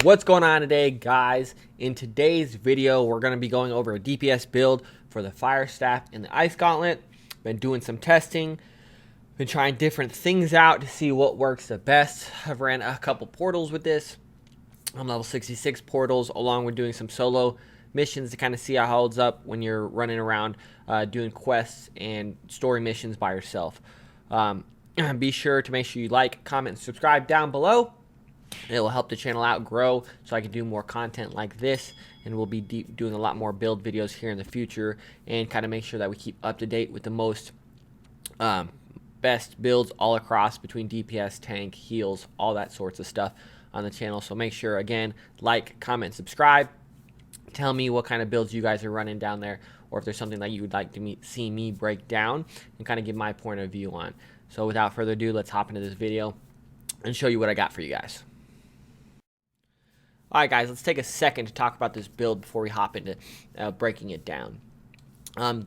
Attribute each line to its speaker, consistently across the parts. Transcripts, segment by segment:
Speaker 1: What's going on today, guys? In today's video, we're going to be going over a DPS build for the Fire Staff and the Ice Gauntlet. Been doing some testing, been trying different things out to see what works the best. I've ran a couple portals with this. I'm level 66 portals, along with doing some solo missions to kind of see how it holds up when you're running around doing quests and story missions by yourself. Be sure to make sure you like, comment, and subscribe down below. It will help the channel out grow so I can do more content like this, and we'll be doing a lot more build videos here in the future and kind of make sure that we keep up to date with the most best builds all across between DPS, tank, heals, all that sorts of stuff on the channel. So make sure, again, like, comment, subscribe. Tell me what kind of builds you guys are running down there, or if there's something that you would like to see me break down and kind of give my point of view on. So without further ado, let's hop into this video and show you what I got for you guys. Alright guys, let's take a second to talk about this build before we hop into breaking it down.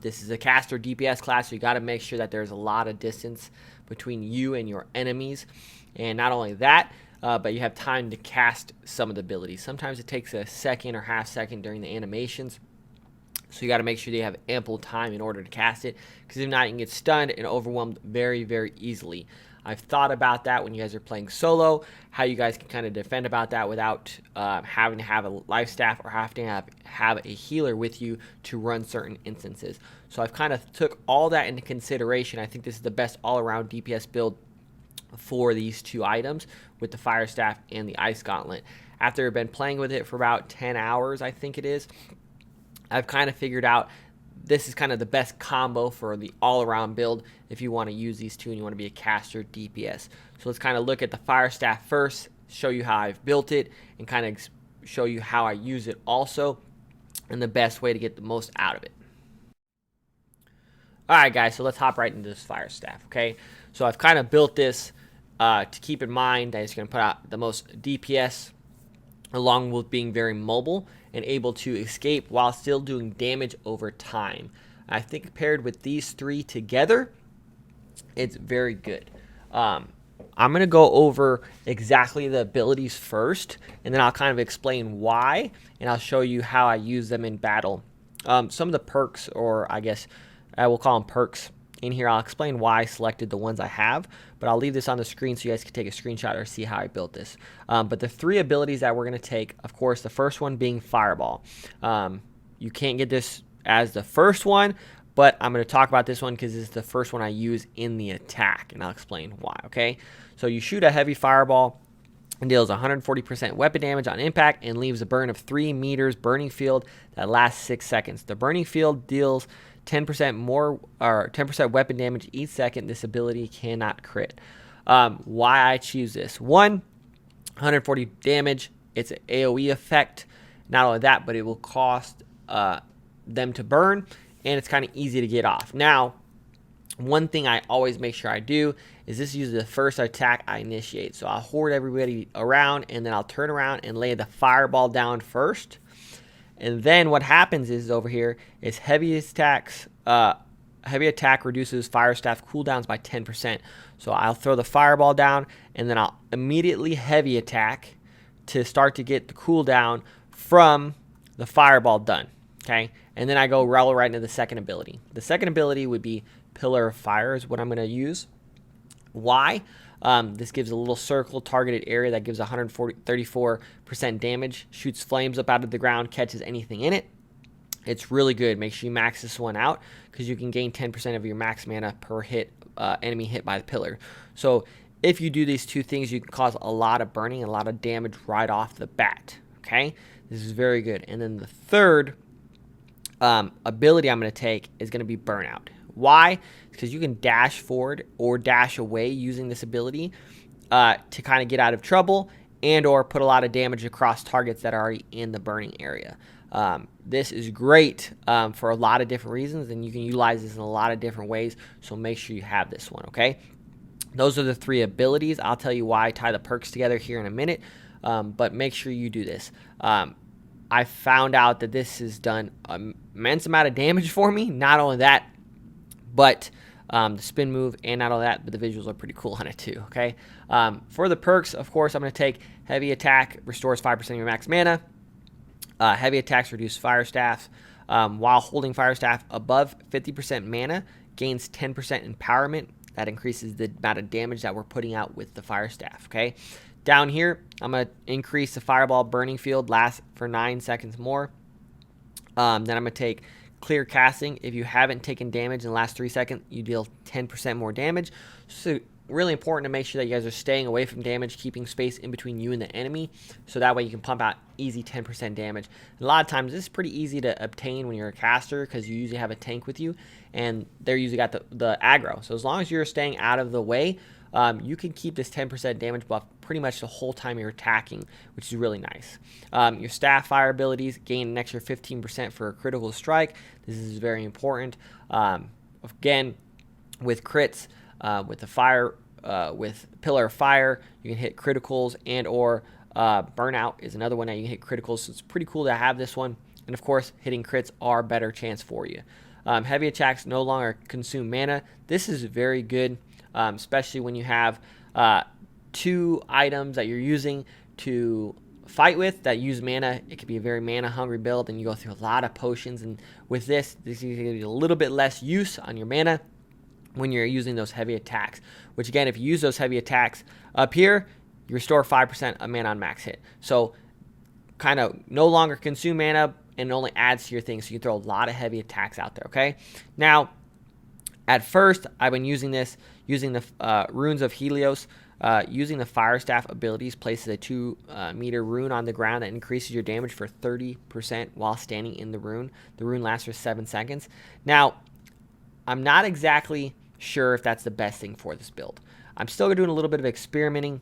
Speaker 1: This is a caster DPS class, so you got to make sure that there's a lot of distance between you and your enemies. And not only that, but you have time to cast some of the abilities. Sometimes it takes a second or half second during the animations. So you got to make sure you have ample time in order to cast it, because if not, you can get stunned and overwhelmed very, very easily. I've thought about that when you guys are playing solo, how you guys can kind of defend about that without having to have a life staff or have to have a healer with you to run certain instances. So I've kind of took all that into consideration. I think this is the best all-around DPS build for these two items with the Fire Staff and the Ice Gauntlet. After I've been playing with it for about 10 hours, I think it is, I've kind of figured out this is kind of the best combo for the all-around build if you want to use these two and you want to be a caster DPS. So let's kind of look at the Fire Staff first, show you how I've built it, and kind of show you how I use it also, and the best way to get the most out of it. Alright guys, so let's hop right into this Fire Staff, okay? So I've kind of built this to keep in mind that it's going to put out the most DPS, along with being very mobile and able to escape while still doing damage over time. I think paired with these three together, it's very good. I'm going to go over exactly the abilities first, and then I'll kind of explain why, and I'll show you how I use them in battle. Some of the perks, or I guess I will call them perks, in here I'll explain why I selected the ones I have, but I'll leave this on the screen so you guys can take a screenshot or see how I built this. But the three abilities that we're going to take, of course, the first one being Fireball. You can't get this as the first one, but I'm going to talk about this one because this is the first one I use in the attack, and I'll explain why, okay? So you shoot a heavy Fireball and deals 140% weapon damage on impact and leaves a burn of 3 meters burning field that lasts 6 seconds. The burning field deals 10% more, or 10% weapon damage each second. This ability cannot crit. Why I choose this: 140 damage. It's an AoE effect. Not only that, but it will cost them to burn, and it's kind of easy to get off. Now, one thing I always make sure I do is this uses the first attack I initiate. So I'll horde everybody around, and then I'll turn around and lay the Fireball down first. And then what happens is over here is heavy attack reduces Fire Staff cooldowns by 10%. So I'll throw the Fireball down, and then I'll immediately heavy attack to start to get the cooldown from the Fireball done. Okay, and then I go roll right into the second ability. The second ability would be Pillar of Fire is what I'm going to use. Why? This gives a little circle targeted area that gives 134% damage, shoots flames up out of the ground, catches anything in it. It's really good. Make sure you max this one out because you can gain 10% of your max mana per hit, enemy hit by the pillar. So if you do these two things, you can cause a lot of burning and a lot of damage right off the bat. Okay, this is very good. And then the third ability I'm going to take is going to be Burnout. Why? Because you can dash forward or dash away using this ability to kind of get out of trouble and or put a lot of damage across targets that are already in the burning area. This is great for a lot of different reasons, and you can utilize this in a lot of different ways, so make sure you have this one, okay? Those are the three abilities. I'll tell you why I tie the perks together here in a minute, but make sure you do this. I found out that this has done an immense amount of damage for me. Not only that, but the spin move, and not all that, but the visuals are pretty cool on it too, okay? For the perks, of course, I'm going to take Heavy Attack, restores 5% of your max mana. Heavy Attacks reduce Fire Staff. While holding Fire Staff above 50% mana, gains 10% empowerment. That increases the amount of damage that we're putting out with the Fire Staff, okay? Down here, I'm going to increase the Fireball Burning Field, lasts for 9 seconds more. Then I'm going to take Clear Casting. If you haven't taken damage in the last 3 seconds, you deal 10% more damage. So really important to make sure that you guys are staying away from damage, keeping space in between you and the enemy, so that way you can pump out easy 10% damage. And a lot of times this is pretty easy to obtain when you're a caster, because you usually have a tank with you and they're usually got the aggro. So as long as you're staying out of the way, you can keep this 10% damage buff pretty much the whole time you're attacking, which is really nice. Your staff fire abilities gain an extra 15% for a critical strike. This is very important. Again, with crits, with the fire, with Pillar of Fire, you can hit criticals, and or Burnout is another one that you can hit criticals. So it's pretty cool to have this one. And of course, hitting crits are a better chance for you. Heavy attacks no longer consume mana. This is very good, especially when you have 2 items that you're using to fight with that use mana. It could be a very mana hungry build, and you go through a lot of potions. And with this is going to be a little bit less use on your mana when you're using those heavy attacks, which again, if you use those heavy attacks up here, you restore 5% of mana on max hit. So kind of no longer consume mana, and it only adds to your thing, so you can throw a lot of heavy attacks out there, okay? Now, at first, I've been using this, using the Runes of Helios, using the Fire Staff abilities, places a 2 meter rune on the ground that increases your damage for 30% while standing in the rune. The rune lasts for 7 seconds. Now, I'm not exactly sure if that's the best thing for this build. I'm still doing a little bit of experimenting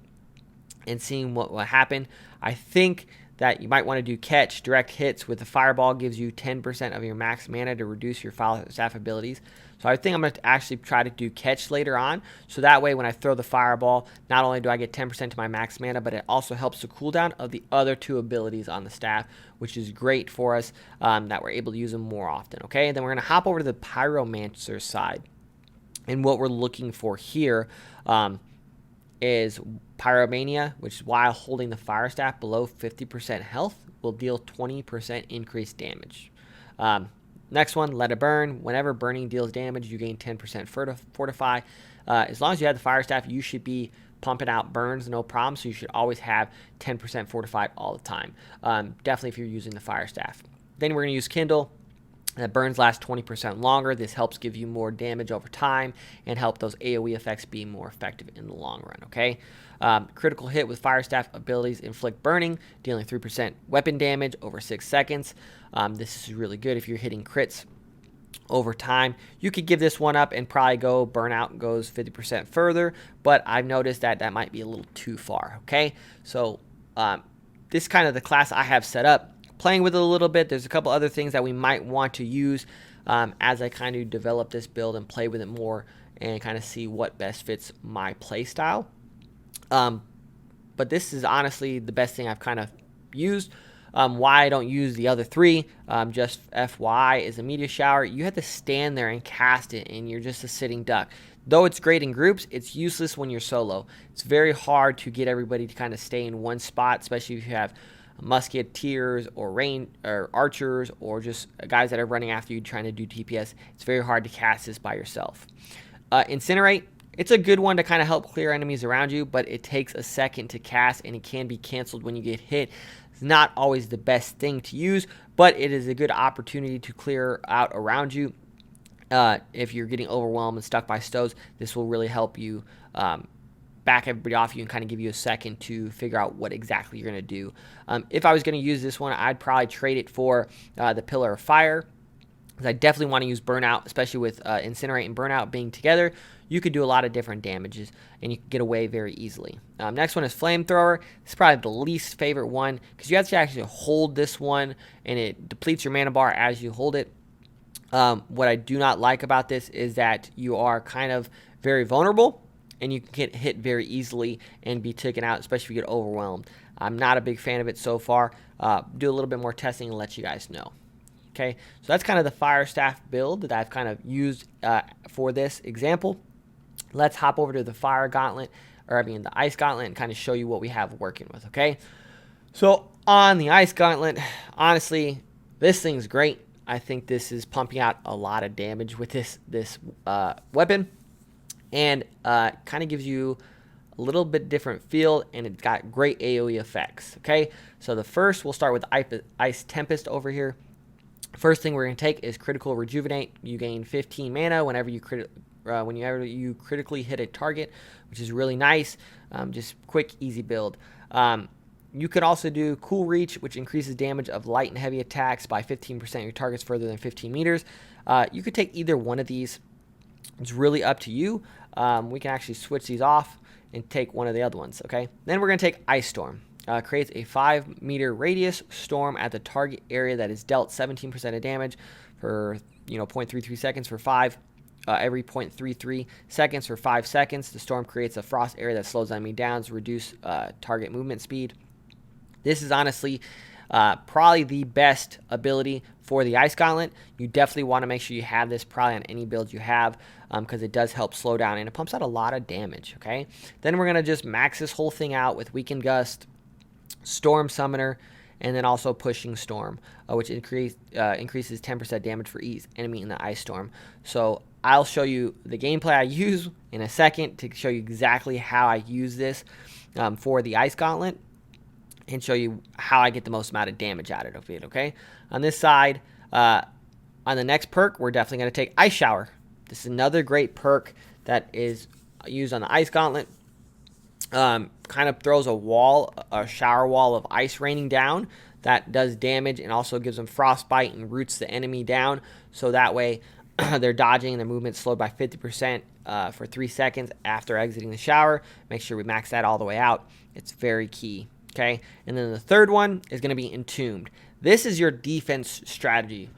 Speaker 1: and seeing what will happen. I think that you might want to do catch. Direct hits with the fireball gives you 10% of your max mana to reduce your fire staff abilities. So I think I'm going to actually try to do catch later on. So that way when I throw the fireball, not only do I get 10% to my max mana, but it also helps the cooldown of the other 2 abilities on the staff, which is great for us, that we're able to use them more often. Okay, and then we're going to hop over to the Pyromancer side. And what we're looking for here is Pyromania, which while holding the Fire Staff below 50% health, will deal 20% increased damage. Next one, Let It Burn. Whenever burning deals damage, you gain 10% Fortify. As long as you have the Fire Staff, you should be pumping out burns, no problem. So you should always have 10% Fortified all the time. Definitely if you're using the Fire Staff. Then we're going to use Kindle. That burns last 20% longer. This helps give you more damage over time and help those AoE effects be more effective in the long run, okay? Critical hit with Fire Staff abilities inflict burning, dealing 3% weapon damage over 6 seconds. This is really good if you're hitting crits over time. You could give this one up and probably go Burnout goes 50% further, but I've noticed that that might be a little too far, okay? So this is kind of the class I have set up. Playing with it a little bit. There's a couple other things that we might want to use as I kind of develop this build and play with it more and kind of see what best fits my play style. But this is honestly the best thing I've kind of used. Why I don't use the other 3, just FYI, is a Meteor Shower. You have to stand there and cast it, and you're just a sitting duck. Though it's great in groups, it's useless when you're solo. It's very hard to get everybody to kind of stay in one spot, especially if you have musketeers or archers or just guys that are running after you trying to do DPS. It's very hard to cast this by yourself. Incinerate, it's a good one to kind of help clear enemies around you, but it takes a second to cast and it can be canceled when you get hit. It's not always the best thing to use, but it is a good opportunity to clear out around you. If you're getting overwhelmed and stuck by stoves, this will really help you back everybody off you and kind of give you a second to figure out what exactly you're going to do. If I was going to use this one, I'd probably trade it for the Pillar of Fire, because I definitely want to use Burnout, especially with Incinerate and Burnout being together. You could do a lot of different damages, and you can get away very easily. Next one is Flamethrower. This is probably the least favorite one, because you have to actually hold this one, and it depletes your mana bar as you hold it. What I do not like about this is that you are kind of very vulnerable, and you can get hit very easily and be taken out, especially if you get overwhelmed. I'm not a big fan of it so far. Do a little bit more testing and let you guys know. Okay, so that's kind of the Fire Staff build that I've kind of used for this example. Let's hop over to the Fire Gauntlet, or I mean the Ice Gauntlet, and kind of show you what we have working with, okay? So on the Ice Gauntlet, honestly, this thing's great. I think this is pumping out a lot of damage with this weapon, and kind of gives you a little bit different feel, and it's got great AoE effects, okay? So the first, we'll start with Ice Tempest over here. First thing we're going to take is Critical Rejuvenate. You gain 15 mana whenever you critically hit a target, which is really nice. Just quick, easy build. You can also do Cool Reach, which increases damage of light and heavy attacks by 15% of your targets further than 15 meters. You could take either one of these. It's really up to you. We can actually switch these off and take one of the other ones, okay? Then we're going to take Ice Storm. Creates a 5-meter radius storm at the target area that is dealt 17% of damage for 0.33 seconds for 5. Every 0.33 seconds for 5 seconds. The storm creates a frost area that slows enemy down to reduce target movement speed. This is honestly probably the best ability for the Ice Gauntlet. You definitely want to make sure you have this probably on any build you have, because it does help slow down and it pumps out a lot of damage, okay? Then we're going to just max this whole thing out with Weakened Gust, Storm Summoner, and then also Pushing Storm, which increases 10% damage for each enemy in the Ice Storm. So I'll show you the gameplay I use in a second to show you exactly how I use this for the Ice Gauntlet, and show you how I get the most amount of damage out of it, okay? On this side, on the next perk, we're definitely going to take Ice Shower. This is another great perk that is used on the Ice Gauntlet. Kind of throws a shower wall of ice raining down that does damage, and also gives them frostbite and roots the enemy down, so that way they're dodging and their movement slowed by 50% for 3 seconds after exiting the shower. Make sure we max that all the way out. It's very key, okay? And then the third one is going to be Entombed. This is your defense strategy.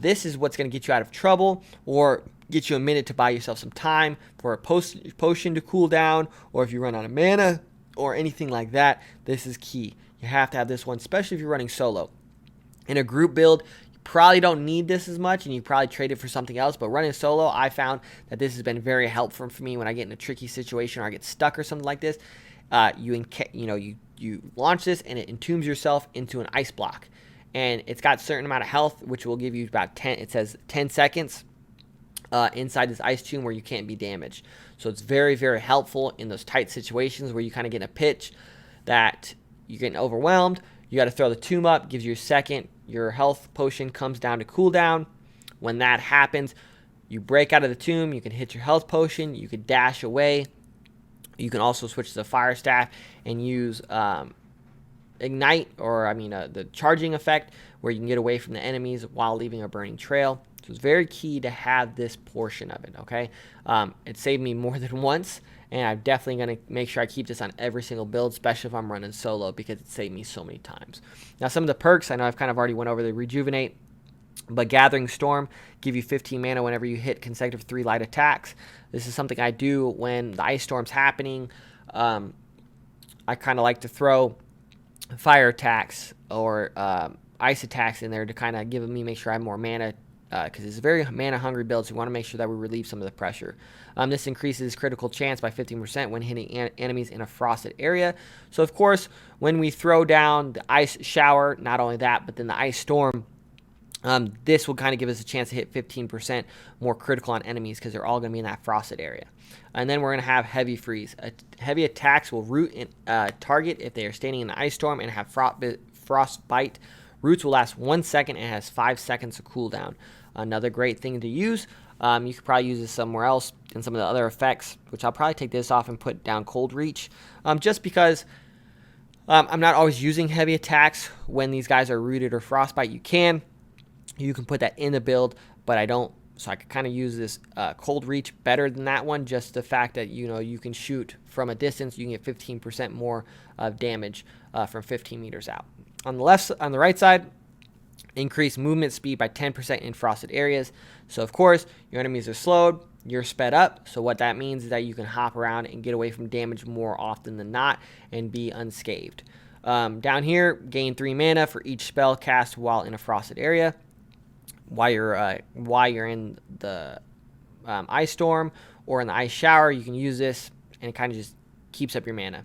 Speaker 1: This is what's going to get you out of trouble, or get you a minute to buy yourself some time for a potion to cool down, or if you run out of mana or anything like that. This is key. You have to have this one, especially if you're running solo. In a group build, you probably don't need this as much, and you probably trade it for something else, but running solo, I found that this has been very helpful for me when I get in a tricky situation or I get stuck or something like this. You launch this and it entombs yourself into an ice block, and it's got a certain amount of health, which will give you about 10 seconds inside this ice tomb where you can't be damaged. So it's very, very helpful in those tight situations where you kind of get in a pitch that you're getting overwhelmed. You got to throw the tomb up, gives you a second. Your health potion comes down to cooldown. When that happens, you break out of the tomb. You can hit your health potion. You can dash away. You can also switch to the Fire Staff and use Ignite, or the charging effect, where you can get away from the enemies while leaving a burning trail. So it's very key to have this portion of it, okay? It saved me more than once, and I'm definitely going to make sure I keep this on every single build, especially if I'm running solo, because it saved me so many times. Now, some of the perks, I know I've kind of already went over the Rejuvenate, but Gathering Storm give you 15 mana whenever you hit consecutive 3 light attacks. This is something I do when the ice storm's happening. I kind of like to throw fire attacks or ice attacks in there to kind of make sure I have more mana, because it's a very mana hungry build, so we want to make sure that we relieve some of the pressure. This increases critical chance by 15% when hitting enemies in a frosted area. So of course, when we throw down the ice shower, not only that, but then the ice storm, this will kind of give us a chance to hit 15% more critical on enemies, because they're all going to be in that frosted area. And then we're going to have Heavy Freeze. Heavy attacks will root in target if they are standing in the ice storm and have frostbite. Roots will last 1 second and has 5 seconds of cooldown. Another great thing to use. You could probably use this somewhere else in some of the other effects, which I'll probably take this off and put down Cold Reach, just because I'm not always using heavy attacks when these guys are rooted or frostbite. You can put that in the build, but I don't. So I could kind of use this Cold Reach better than that one. Just the fact that you can shoot from a distance, you can get 15% more of damage from 15 meters out. On the right side, increase movement speed by 10% in frosted areas. So of course, your enemies are slowed, you're sped up. So what that means is that you can hop around and get away from damage more often than not and be unscathed. Down here, gain 3 mana for each spell cast while in a frosted area. while you're in the ice storm or in the ice shower. You can use this, and it kind of just keeps up your mana.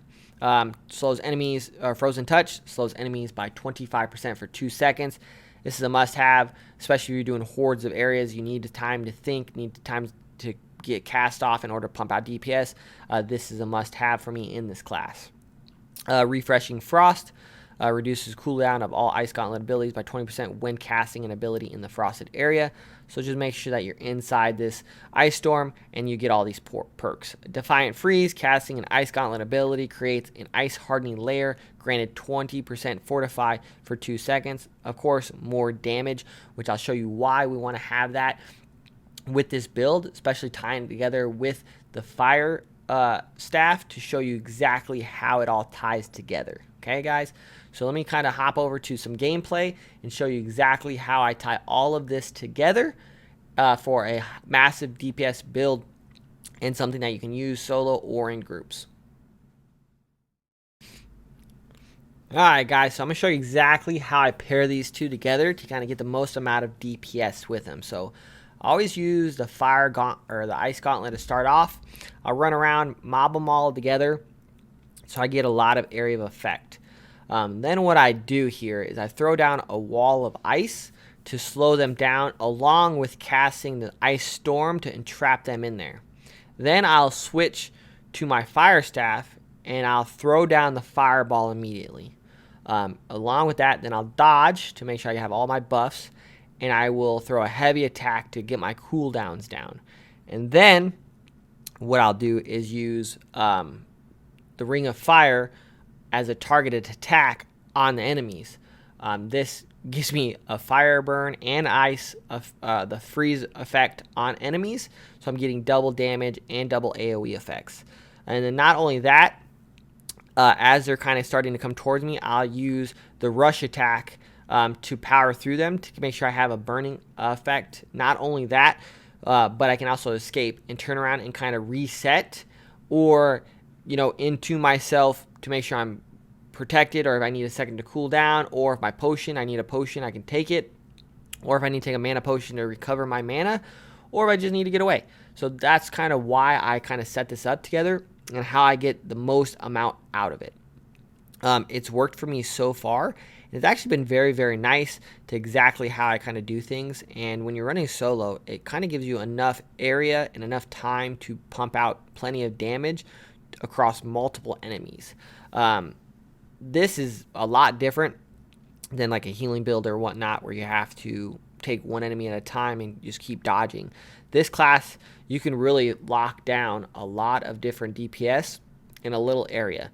Speaker 1: Slows enemies, Frozen Touch slows enemies by 25% for 2 seconds. This is a must-have, especially if you're doing hordes of areas. You need the time to think, need the time to get cast off in order to pump out DPS. This is a must-have for me in this class. Refreshing Frost reduces cooldown of all Ice Gauntlet abilities by 20% when casting an ability in the frosted area. So just make sure that you're inside this ice storm and you get all these perks. Defiant Freeze, casting an Ice Gauntlet ability, creates an ice hardening layer, granted 20% fortify for 2 seconds. Of course, more damage, which I'll show you why we want to have that with this build, especially tying it together with the fire staff to show you exactly how it all ties together. Okay, guys? So let me kind of hop over to some gameplay and show you exactly how I tie all of this together for a massive DPS build and something that you can use solo or in groups. Alright, guys, so I'm going to show you exactly how I pair these two together to kind of get the most amount of DPS with them. So I always use the the Ice Gauntlet to start off. I'll run around, mob them all together, so I get a lot of area of effect. Then what I do here is I throw down a wall of ice to slow them down, along with casting the ice storm to entrap them in there. Then I'll switch to my fire staff and I'll throw down the fireball immediately. Along with that, then I'll dodge to make sure I have all my buffs, and I will throw a heavy attack to get my cooldowns down. And then what I'll do is use the Ring of Fire as a targeted attack on the enemies. This gives me a fire burn and ice, the freeze effect on enemies, so I'm getting double damage and double AoE effects. And then not only that, as they're kind of starting to come towards me, I'll use the rush attack to power through them to make sure I have a burning effect. Not only that, but I can also escape and turn around and kind of reset, or into myself to make sure I'm protected, or if I need a second to cool down, or if I need a potion, I can take it, or if I need to take a mana potion to recover my mana, or if I just need to get away. So that's kind of why I kind of set this up together and how I get the most amount out of it. It's worked for me so far. It's actually been very, very nice to exactly how I kind of do things. And when you're running solo, it kind of gives you enough area and enough time to pump out plenty of damage across multiple enemies. This is a lot different than like a healing build or whatnot, where you have to take one enemy at a time and just keep dodging. This class, you can really lock down a lot of different DPS in a little area,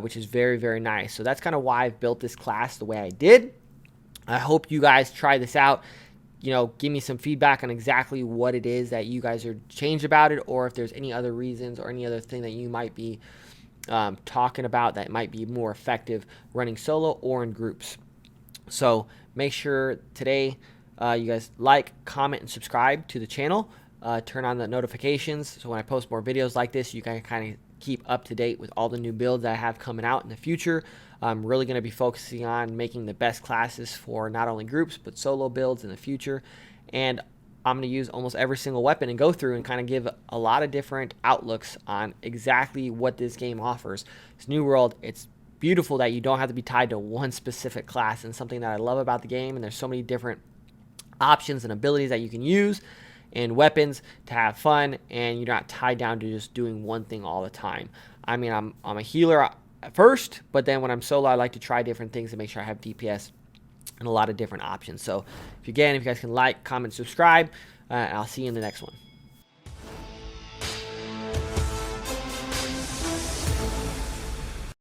Speaker 1: which is very, very nice. So that's kind of why I've built this class the way I did. I hope you guys try this out. Give me some feedback on exactly what it is that you guys are changed about it, or if there's any other reasons or any other thing that you might be talking about that might be more effective running solo or in groups. So make sure today you guys like, comment, and subscribe to the channel. Turn on the notifications so when I post more videos like this, you can kind of keep up to date with all the new builds that I have coming out in the future. I'm really going to be focusing on making the best classes for not only groups but solo builds in the future. And I'm going to use almost every single weapon and go through and kind of give a lot of different outlooks on exactly what this game offers. This new world, it's beautiful that you don't have to be tied to one specific class, and something that I love about the game. And there's so many different options and abilities that you can use and weapons to have fun, and you're not tied down to just doing one thing all the time. I mean, I'm a healer at first, but then when I'm solo, I like to try different things to make sure I have DPS and a lot of different options. So if you guys can like, comment, subscribe, and I'll see you in the next one.